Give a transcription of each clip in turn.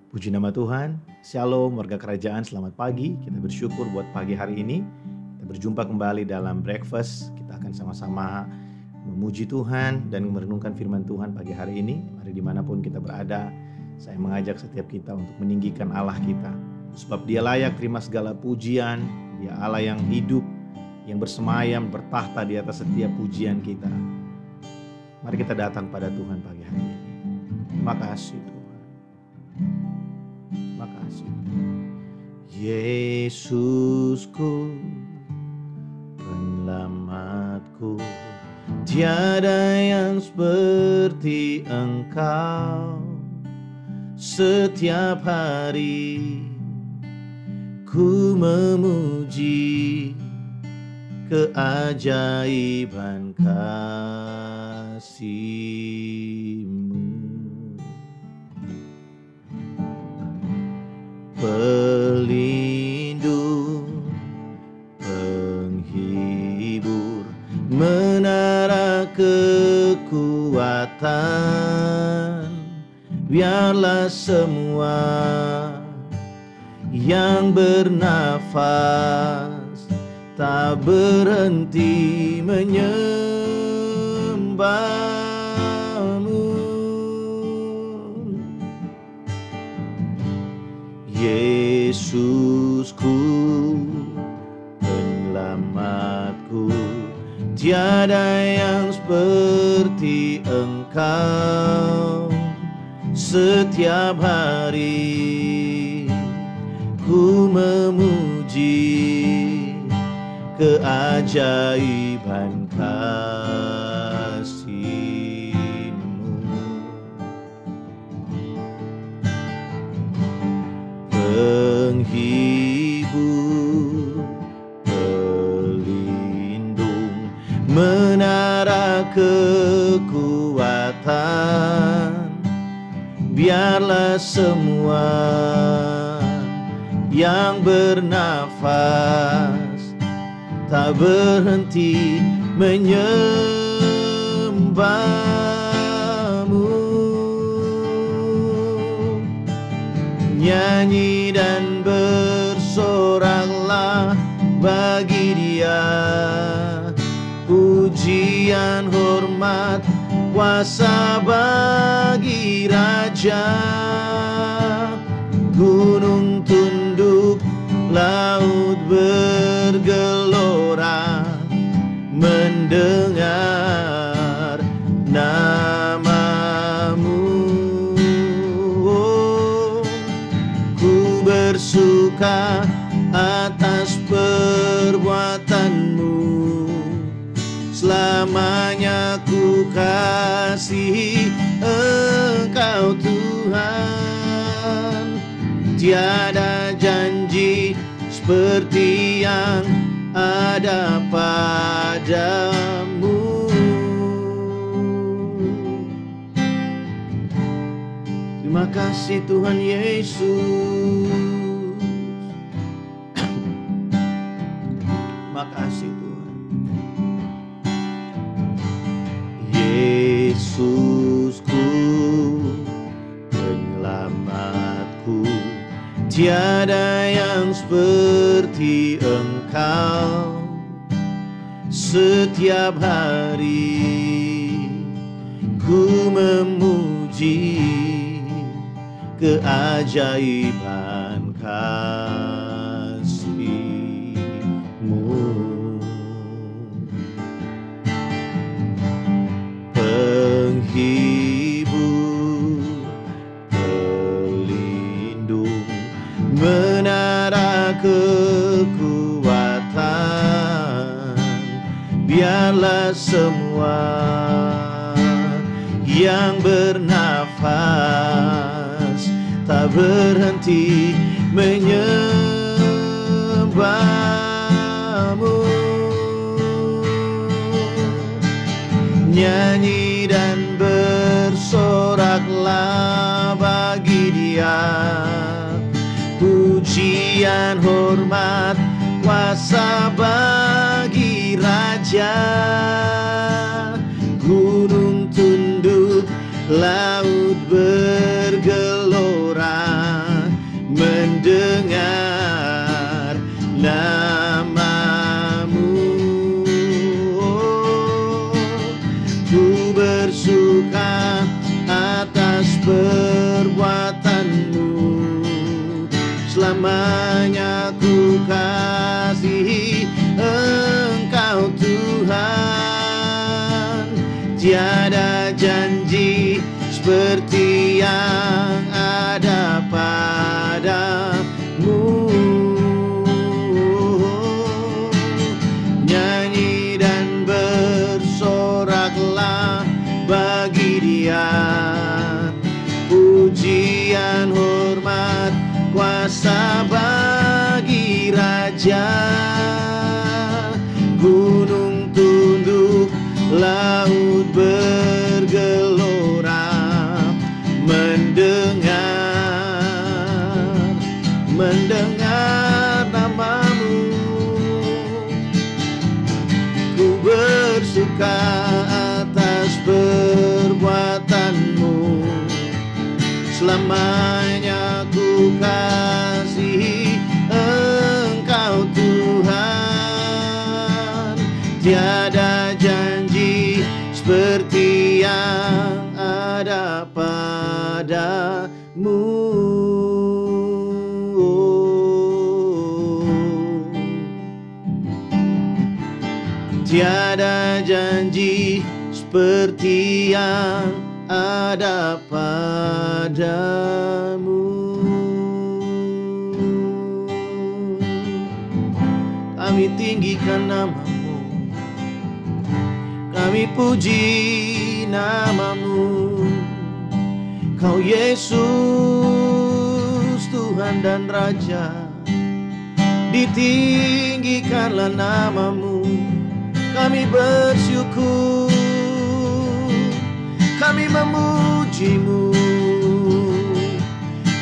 Puji nama Tuhan, Shalom warga kerajaan, selamat pagi. Kita bersyukur buat pagi hari ini. Kita berjumpa kembali dalam breakfast. Kita akan sama-sama memuji Tuhan dan merenungkan firman Tuhan pagi hari ini. Mari dimanapun kita berada, saya mengajak setiap kita untuk meninggikan Allah kita. Sebab Dia layak terima segala pujian, Dia Allah yang hidup, yang bersemayam, bertahta di atas setiap pujian kita. Mari kita datang pada Tuhan pagi hari ini. Terima kasih Tuhan. Terima kasih. Yesusku, penyelamatku, tiada yang seperti Engkau. Setiap hari ku memuji keajaiban kasih-Mu. Pelindung, penghibur, menara kekuatan, biarlah semua yang bernafas tak berhenti menyembah-Mu. Yesusku, penyelamatku, tiada yang seperti Engkau. Setiap hari ku memuji keajaiban kasih-Mu. Penghibur, pelindung, menara kekuatan, biarlah semua yang bernafas tak berhenti menyembah-Mu. Nyanyi dan bersoraklah bagi Dia, pujian, hormat, kuasa bagi Raja. Gunung tunduk, laut bergelora mendengar nama-Mu. Oh, ku bersuka atas perbuatan-Mu, selamanya ku kasihi Engkau Tuhan. Tiada janji seperti yang ada padamu. Terima kasih Tuhan Yesus. Terima kasih Tuhan. Yesusku, penyelamatku, tiada yang seperti Engkau. Setiap hari ku memuji keajaiban kasih-Mu. Penghibur, pelindung, menara kekuatan, biarlah semua yang bernafas tak berhenti menyembah-Mu. Nyanyi dan bersoraklah bagi Dia, pujian, hormat, kuasa bagi Raja. Gunung tunduk, laut bergelora seperti yang ada padamu. Nyanyi dan bersoraklah bagi Dia, pujian, hormat, kuasa bagi Raja. Gunung tunduk, laut bergelora, mendengar namamu. Ku bersuka atas perbuatanmu, selamanya ku kasihi Engkau Tuhan. Tiada janji seperti yang ada padamu. Tiada janji seperti yang ada padamu. Kami tinggikan namamu, kami puji namamu. Kau Yesus, Tuhan dan Raja. Ditinggikanlah namamu, kami bersyukur, kami memujimu,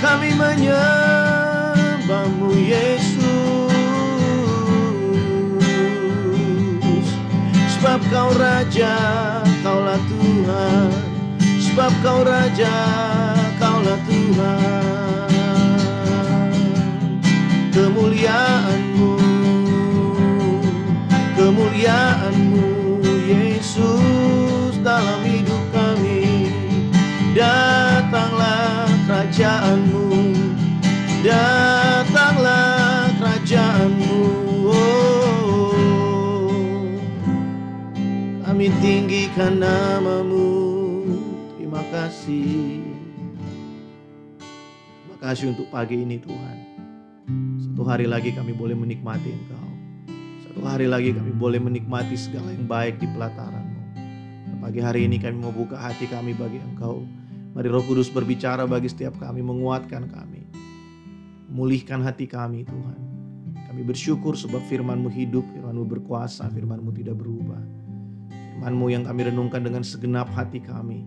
kami menyembahmu Yesus. Sebab Kau Raja, Kaulah Tuhan. Sebab Kau Raja, Kaulah Tuhan. Kemuliaan-Mu, kemuliaan-Mu Yesus dalam hidup kami. Datanglah kerajaan-Mu, datanglah kerajaan-Mu. Kami tinggikan namamu. Terima kasih. Terima kasih untuk pagi ini Tuhan. Satu hari lagi kami boleh menikmati Engkau. Satu hari lagi kami boleh menikmati segala yang baik di pelataran-Mu. Dan pagi hari ini kami mau buka hati kami bagi Engkau. Mari Roh Kudus berbicara bagi setiap kami, menguatkan kami, memulihkan hati kami Tuhan. Kami bersyukur sebab firman-Mu hidup, firman-Mu berkuasa, firman-Mu tidak berubah. Firman-Mu yang kami renungkan dengan segenap hati kami.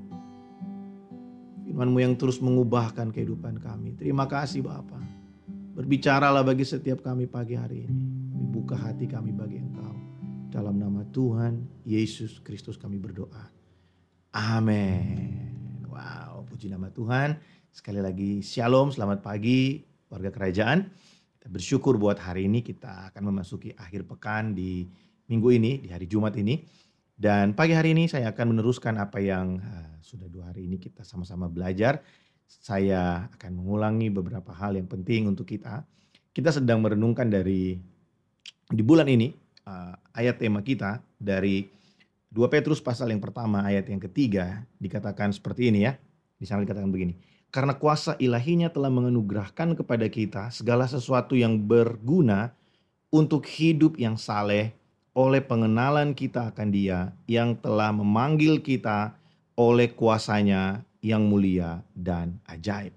Firman-Mu yang terus mengubahkan kehidupan kami. Terima kasih Bapa. Berbicaralah bagi setiap kami pagi hari ini. Kami buka hati kami bagi Engkau. Dalam nama Tuhan Yesus Kristus kami berdoa. Amin. Wow, puji nama Tuhan. Sekali lagi shalom, selamat pagi warga kerajaan. Kita bersyukur buat hari ini kita akan memasuki akhir pekan di minggu ini, di hari Jumat ini. Dan pagi hari ini saya akan meneruskan apa yang sudah 2 hari ini kita sama-sama belajar. Saya akan mengulangi beberapa hal yang penting untuk kita. Kita sedang merenungkan di bulan ini ayat tema kita dari 2 Petrus pasal yang pertama ayat yang ketiga dikatakan seperti ini ya. Di sana dikatakan begini. Karena kuasa ilahinya telah menganugerahkan kepada kita segala sesuatu yang berguna untuk hidup yang saleh oleh pengenalan kita akan Dia yang telah memanggil kita oleh kuasanya yang mulia dan ajaib.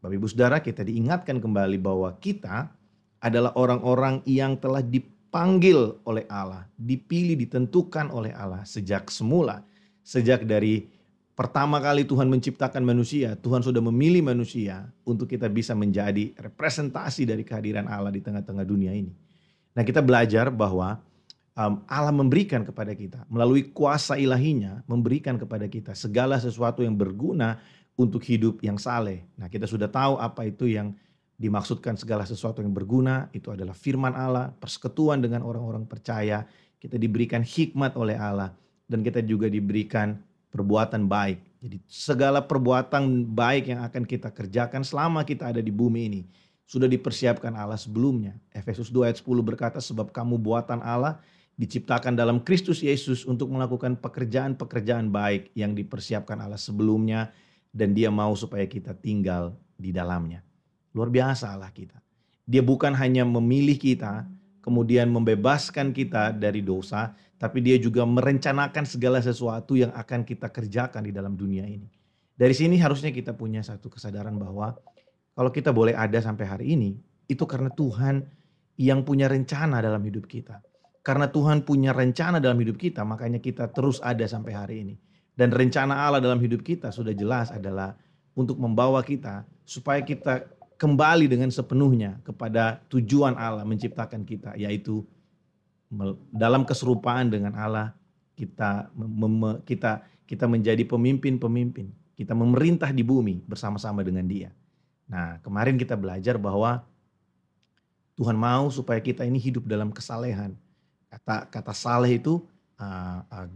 Bapak Ibu Saudara, kita diingatkan kembali bahwa kita adalah orang-orang yang telah dipanggil oleh Allah, dipilih, ditentukan oleh Allah sejak semula. Sejak dari pertama kali Tuhan menciptakan manusia, Tuhan sudah memilih manusia untuk kita bisa menjadi representasi dari kehadiran Allah di tengah-tengah dunia ini. Nah, kita belajar bahwa Allah memberikan kepada kita melalui kuasa ilahinya, memberikan kepada kita segala sesuatu yang berguna untuk hidup yang saleh. Nah, kita sudah tahu apa itu yang dimaksudkan segala sesuatu yang berguna. Itu adalah firman Allah, persekutuan dengan orang-orang percaya. Kita diberikan hikmat oleh Allah dan kita juga diberikan perbuatan baik. Jadi segala perbuatan baik yang akan kita kerjakan selama kita ada di bumi ini sudah dipersiapkan Allah sebelumnya. Efesus 2 ayat 10 berkata, sebab kamu buatan Allah, diciptakan dalam Kristus Yesus untuk melakukan pekerjaan-pekerjaan baik yang dipersiapkan Allah sebelumnya dan dia mau supaya kita tinggal di dalamnya. Luar biasa Allah kita. Dia bukan hanya memilih kita, kemudian membebaskan kita dari dosa, tapi dia juga merencanakan segala sesuatu yang akan kita kerjakan di dalam dunia ini. Dari sini harusnya kita punya satu kesadaran bahwa kalau kita boleh ada sampai hari ini, itu karena Tuhan yang punya rencana dalam hidup kita. Karena Tuhan punya rencana dalam hidup kita, makanya kita terus ada sampai hari ini. Dan rencana Allah dalam hidup kita sudah jelas adalah untuk membawa kita supaya kita kembali dengan sepenuhnya kepada tujuan Allah menciptakan kita, yaitu dalam keserupaan dengan Allah kita menjadi pemimpin-pemimpin. Kita memerintah di bumi bersama-sama dengan Dia. Nah, kemarin kita belajar bahwa Tuhan mau supaya kita ini hidup dalam kesalehan. Kata saleh itu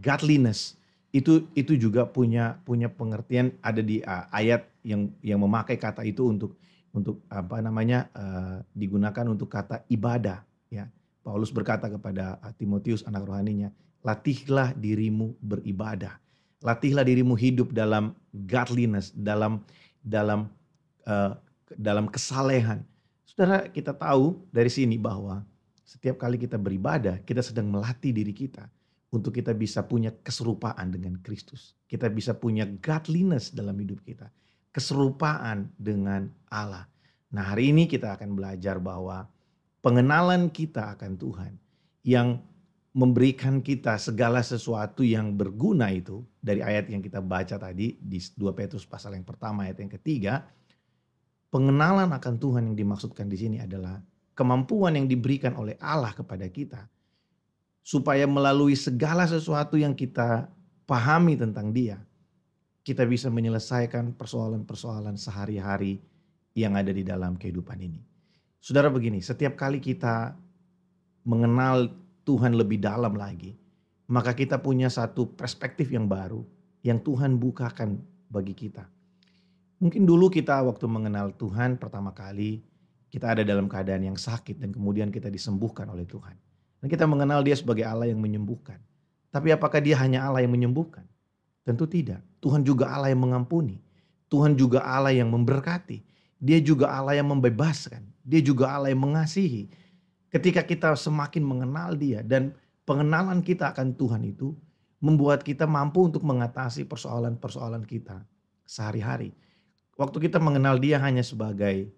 godliness. Itu juga punya pengertian, ada di ayat yang memakai kata itu untuk digunakan untuk kata ibadah, ya. Paulus berkata kepada Timotius anak rohaninya, latihlah dirimu beribadah. Latihlah dirimu hidup dalam godliness, dalam kesalehan. Saudara, kita tahu dari sini bahwa setiap kali kita beribadah, kita sedang melatih diri kita untuk kita bisa punya keserupaan dengan Kristus. Kita bisa punya godliness dalam hidup kita, keserupaan dengan Allah. Nah, hari ini kita akan belajar bahwa pengenalan kita akan Tuhan yang memberikan kita segala sesuatu yang berguna itu, dari ayat yang kita baca tadi di 2 Petrus pasal yang pertama ayat yang ketiga. Pengenalan akan Tuhan yang dimaksudkan di sini adalah kemampuan yang diberikan oleh Allah kepada kita supaya melalui segala sesuatu yang kita pahami tentang Dia, kita bisa menyelesaikan persoalan-persoalan sehari-hari yang ada di dalam kehidupan ini. Saudara, begini, setiap kali kita mengenal Tuhan lebih dalam lagi, maka kita punya satu perspektif yang baru yang Tuhan bukakan bagi kita. Mungkin dulu kita waktu mengenal Tuhan pertama kali, kita ada dalam keadaan yang sakit dan kemudian kita disembuhkan oleh Tuhan. Dan kita mengenal Dia sebagai Allah yang menyembuhkan. Tapi apakah Dia hanya Allah yang menyembuhkan? Tentu tidak. Tuhan juga Allah yang mengampuni. Tuhan juga Allah yang memberkati. Dia juga Allah yang membebaskan. Dia juga Allah yang mengasihi. Ketika kita semakin mengenal Dia dan pengenalan kita akan Tuhan itu membuat kita mampu untuk mengatasi persoalan-persoalan kita sehari-hari. Waktu kita mengenal Dia hanya sebagai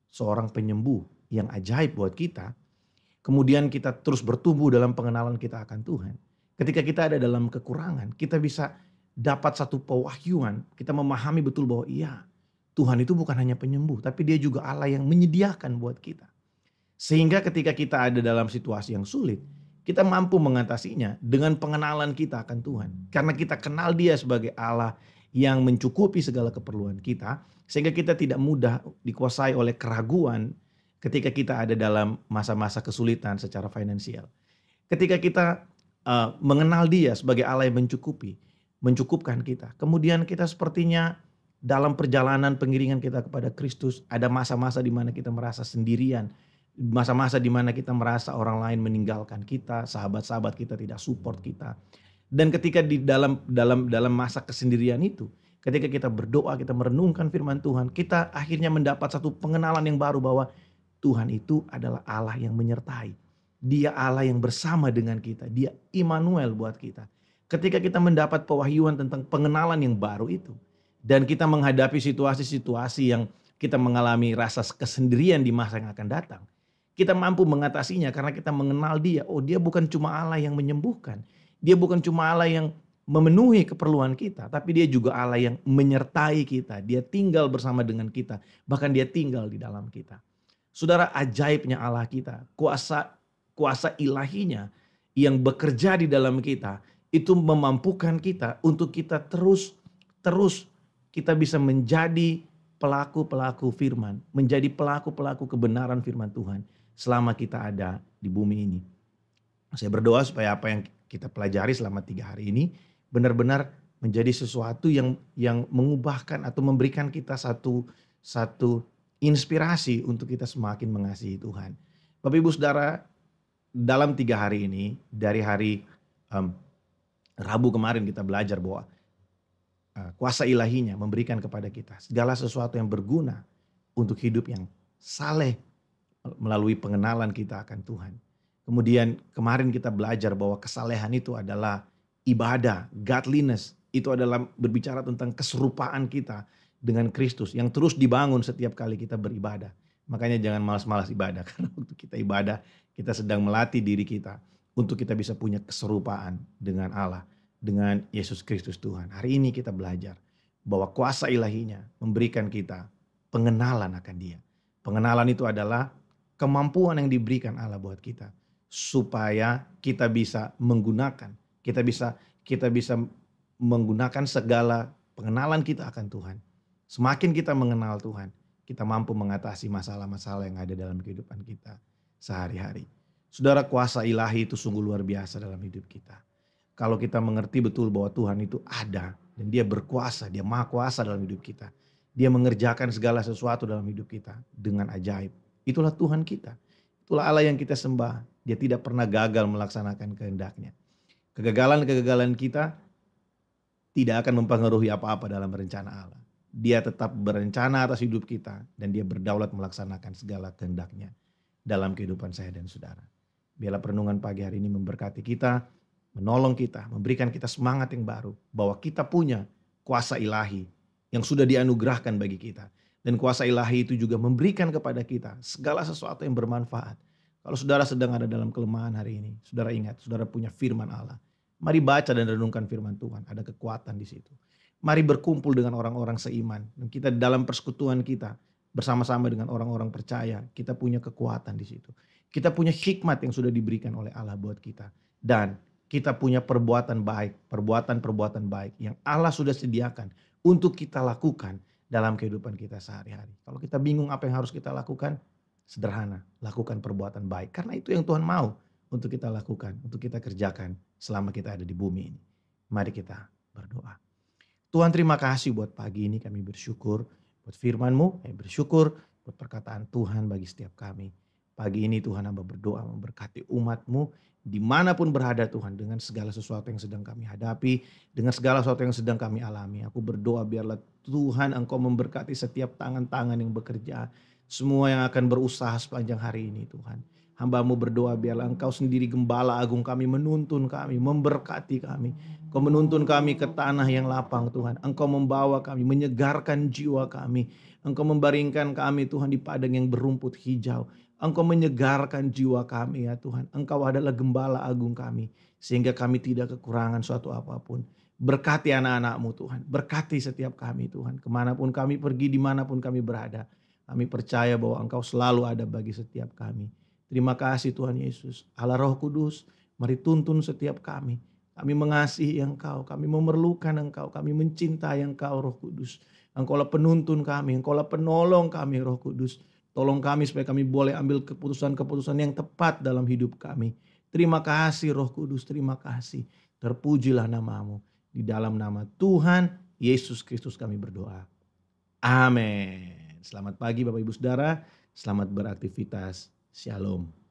seorang penyembuh yang ajaib buat kita, kemudian kita terus bertumbuh dalam pengenalan kita akan Tuhan. Ketika kita ada dalam kekurangan, kita bisa dapat satu pewahyuan, kita memahami betul bahwa iya, Tuhan itu bukan hanya penyembuh, tapi Dia juga Allah yang menyediakan buat kita. Sehingga ketika kita ada dalam situasi yang sulit, kita mampu mengatasinya dengan pengenalan kita akan Tuhan. Karena kita kenal Dia sebagai Allah yang mencukupi segala keperluan kita, sehingga kita tidak mudah dikuasai oleh keraguan ketika kita ada dalam masa-masa kesulitan secara finansial. Ketika kita mengenal Dia sebagai Allah yang mencukupkan kita, kemudian kita sepertinya dalam perjalanan pengiringan kita kepada Kristus, ada masa-masa di mana kita merasa sendirian, masa-masa di mana kita merasa orang lain meninggalkan kita, sahabat-sahabat kita tidak support kita. Dan ketika di dalam masa kesendirian itu, ketika kita berdoa, kita merenungkan firman Tuhan, kita akhirnya mendapat satu pengenalan yang baru bahwa Tuhan itu adalah Allah yang menyertai. Dia Allah yang bersama dengan kita. Dia Immanuel buat kita. Ketika kita mendapat pewahyuan tentang pengenalan yang baru itu, dan kita menghadapi situasi-situasi yang kita mengalami rasa kesendirian di masa yang akan datang, kita mampu mengatasinya karena kita mengenal Dia. Oh, Dia bukan cuma Allah yang menyembuhkan. Dia bukan cuma Allah yang memenuhi keperluan kita, tapi Dia juga Allah yang menyertai kita. Dia tinggal bersama dengan kita, bahkan Dia tinggal di dalam kita. Saudara, ajaibnya Allah kita, kuasa ilahinya yang bekerja di dalam kita, itu memampukan kita untuk kita terus kita bisa menjadi pelaku-pelaku firman, menjadi pelaku-pelaku kebenaran firman Tuhan selama kita ada di bumi ini. Saya berdoa supaya apa yang kita pelajari selama 3 hari ini benar-benar menjadi sesuatu yang mengubahkan atau memberikan kita satu inspirasi untuk kita semakin mengasihi Tuhan. Bapak Ibu Saudara, dalam 3 hari ini, dari hari Rabu kemarin kita belajar bahwa kuasa ilahinya memberikan kepada kita segala sesuatu yang berguna untuk hidup yang saleh melalui pengenalan kita akan Tuhan. Kemudian kemarin kita belajar bahwa kesalehan itu adalah ibadah, godliness. Itu adalah berbicara tentang keserupaan kita dengan Kristus yang terus dibangun setiap kali kita beribadah. Makanya jangan malas-malas ibadah, karena waktu kita ibadah kita sedang melatih diri kita untuk kita bisa punya keserupaan dengan Allah, dengan Yesus Kristus Tuhan. Hari ini kita belajar bahwa kuasa ilahinya memberikan kita pengenalan akan Dia. Pengenalan itu adalah kemampuan yang diberikan Allah buat kita supaya kita bisa menggunakan, kita bisa menggunakan segala pengenalan kita akan Tuhan. Semakin kita mengenal Tuhan, kita mampu mengatasi masalah-masalah yang ada dalam kehidupan kita sehari-hari. Saudara, kuasa ilahi itu sungguh luar biasa dalam hidup kita. Kalau kita mengerti betul bahwa Tuhan itu ada dan Dia berkuasa, Dia maha kuasa dalam hidup kita. Dia mengerjakan segala sesuatu dalam hidup kita dengan ajaib. Itulah Tuhan kita. Itulah Allah yang kita sembah. Dia tidak pernah gagal melaksanakan kehendak-Nya. Kegagalan-kegagalan kita tidak akan mempengaruhi apa-apa dalam rencana Allah. Dia tetap berencana atas hidup kita dan Dia berdaulat melaksanakan segala kehendak-Nya dalam kehidupan saya dan saudara. Biarlah perenungan pagi hari ini memberkati kita, menolong kita, memberikan kita semangat yang baru bahwa kita punya kuasa ilahi yang sudah dianugerahkan bagi kita. Dan kuasa ilahi itu juga memberikan kepada kita segala sesuatu yang bermanfaat. Kalau saudara sedang ada dalam kelemahan hari ini, saudara ingat, saudara punya firman Allah. Mari baca dan renungkan firman Tuhan, ada kekuatan di situ. Mari berkumpul dengan orang-orang seiman. Dan kita dalam persekutuan kita bersama-sama dengan orang-orang percaya, kita punya kekuatan di situ. Kita punya hikmat yang sudah diberikan oleh Allah buat kita. Dan kita punya perbuatan baik, perbuatan-perbuatan baik yang Allah sudah sediakan untuk kita lakukan dalam kehidupan kita sehari-hari. Kalau kita bingung apa yang harus kita lakukan, sederhana, lakukan perbuatan baik. Karena itu yang Tuhan mau untuk kita lakukan, untuk kita kerjakan selama kita ada di bumi ini. Mari kita berdoa. Tuhan, terima kasih buat pagi ini, kami bersyukur buat firman-Mu, kami bersyukur buat perkataan Tuhan bagi setiap kami. Pagi ini Tuhan, hamba berdoa memberkati umat-Mu dimanapun berada Tuhan, dengan segala sesuatu yang sedang kami hadapi, dengan segala sesuatu yang sedang kami alami. Aku berdoa biarlah Tuhan Engkau memberkati setiap tangan-tangan yang bekerja, semua yang akan berusaha sepanjang hari ini Tuhan. Hamba-Mu berdoa biarlah Engkau sendiri Gembala Agung kami menuntun kami, memberkati kami. Engkau menuntun kami ke tanah yang lapang Tuhan. Engkau membawa kami, menyegarkan jiwa kami. Engkau membaringkan kami Tuhan di padang yang berumput hijau. Engkau menyegarkan jiwa kami ya Tuhan. Engkau adalah Gembala Agung kami. Sehingga kami tidak kekurangan suatu apapun. Berkati anak-anak-Mu Tuhan. Berkati setiap kami Tuhan. Kemanapun kami pergi, dimanapun kami berada. Kami percaya bahwa Engkau selalu ada bagi setiap kami. Terima kasih Tuhan Yesus. Allah Roh Kudus, mari tuntun setiap kami. Kami mengasihi Engkau, kami memerlukan Engkau, kami mencintai Engkau Roh Kudus. Engkaulah penuntun kami, Engkaulah penolong kami Roh Kudus. Tolong kami supaya kami boleh ambil keputusan-keputusan yang tepat dalam hidup kami. Terima kasih Roh Kudus, terima kasih. Terpujilah nama-Mu. Di dalam nama Tuhan Yesus Kristus kami berdoa. Amin. Selamat pagi Bapak Ibu Saudara, selamat beraktivitas. Shalom.